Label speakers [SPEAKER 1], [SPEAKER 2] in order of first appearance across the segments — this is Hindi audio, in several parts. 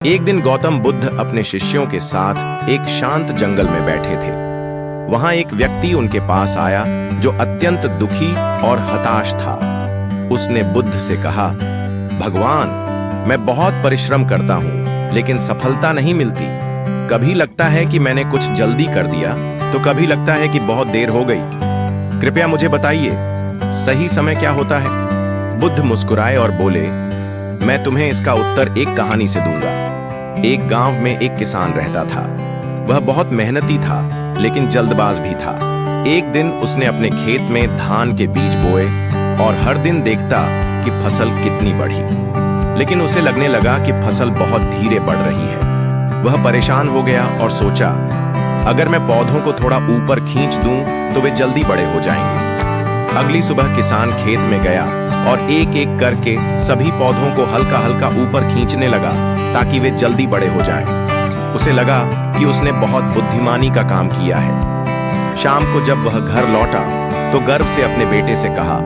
[SPEAKER 1] एक दिन गौतम बुद्ध अपने शिष्यों के साथ एक शांत जंगल में बैठे थे। वहां एक व्यक्ति उनके पास आया जो अत्यंत दुखी और हताश था। उसने बुद्ध से कहा, भगवान, मैं बहुत परिश्रम करता हूं लेकिन सफलता नहीं मिलती। कभी लगता है कि मैंने कुछ जल्दी कर दिया तो कभी लगता है कि बहुत देर हो गई। कृपया मुझे बताइए, सही समय क्या होता है? बुद्ध मुस्कुराए और बोले, मैं तुम्हें इसका उत्तर एक कहानी से दूंगा। एक गांव में एक किसान रहता था। वह बहुत मेहनती था लेकिन जल्दबाज भी था। एक दिन उसने अपने खेत में धान के बीज बोए और हर दिन देखता कि फसल कितनी बढ़ी, लेकिन उसे लगने लगा कि फसल बहुत धीरे बढ़ रही है। वह परेशान हो गया और सोचा, अगर मैं पौधों को थोड़ा ऊपर खींच दूं तो वे जल्दी बड़े हो जाएंगे। अगली सुबह किसान खेत में गया और एक एक करके सभी पौधों को हल्का हल्का ऊपर खींचने लगा ताकि वे जल्दी बड़े हो जाएं। उसे लगा कि उसने बहुत बुद्धिमानी का काम किया है। शाम को जब वह घर लौटा तो गर्व से अपने बेटे से कहा,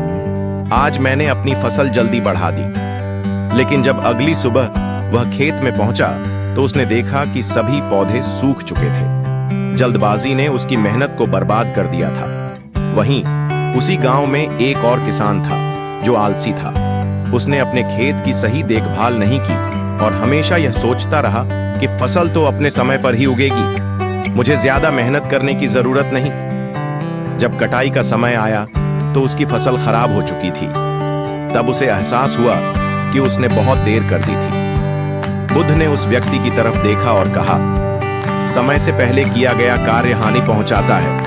[SPEAKER 1] आज मैंने अपनी फसल जल्दी बढ़ा दी। लेकिन जब अगली सुबह वह खेत में पहुंचा तो उसने देखा कि सभी पौधे सूख चुके थे। जल्दबाजी ने उसकी मेहनत को बर्बाद कर दिया था। वहीं उसी गांव में एक और किसान था जो आलसी था। उसने अपने खेत की सही देखभाल नहीं की और हमेशा यह सोचता रहा कि फसल तो अपने समय पर ही उगेगी, मुझे ज्यादा मेहनत करने की जरूरत नहीं। जब कटाई का समय आया तो उसकी फसल खराब हो चुकी थी। तब उसे एहसास हुआ कि उसने बहुत देर कर दी थी। बुद्ध ने उस व्यक्ति की तरफ देखा और कहा, समय से पहले किया गया कार्य हानि पहुंचाता है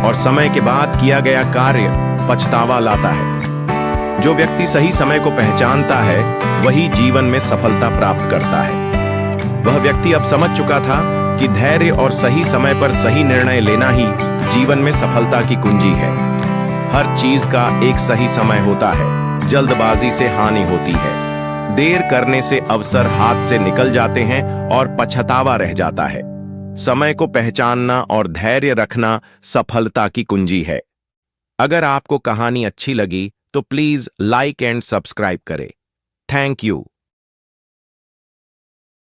[SPEAKER 1] और समय के बाद किया गया कार्य पछतावा लाता है। जो व्यक्ति सही समय को पहचानता है वही जीवन में सफलता प्राप्त करता है। वह व्यक्ति अब समझ चुका था कि धैर्य और सही समय पर सही निर्णय लेना ही जीवन में सफलता की कुंजी है। हर चीज का एक सही समय होता है। जल्दबाजी से हानि होती है। देर करने से अवसर हाथ से निकल जाते हैं और पछतावा रह जाता है। समय को पहचानना और धैर्य रखना सफलता की कुंजी है। अगर आपको कहानी अच्छी लगी तो प्लीज लाइक एंड सब्सक्राइब करें। Thank you.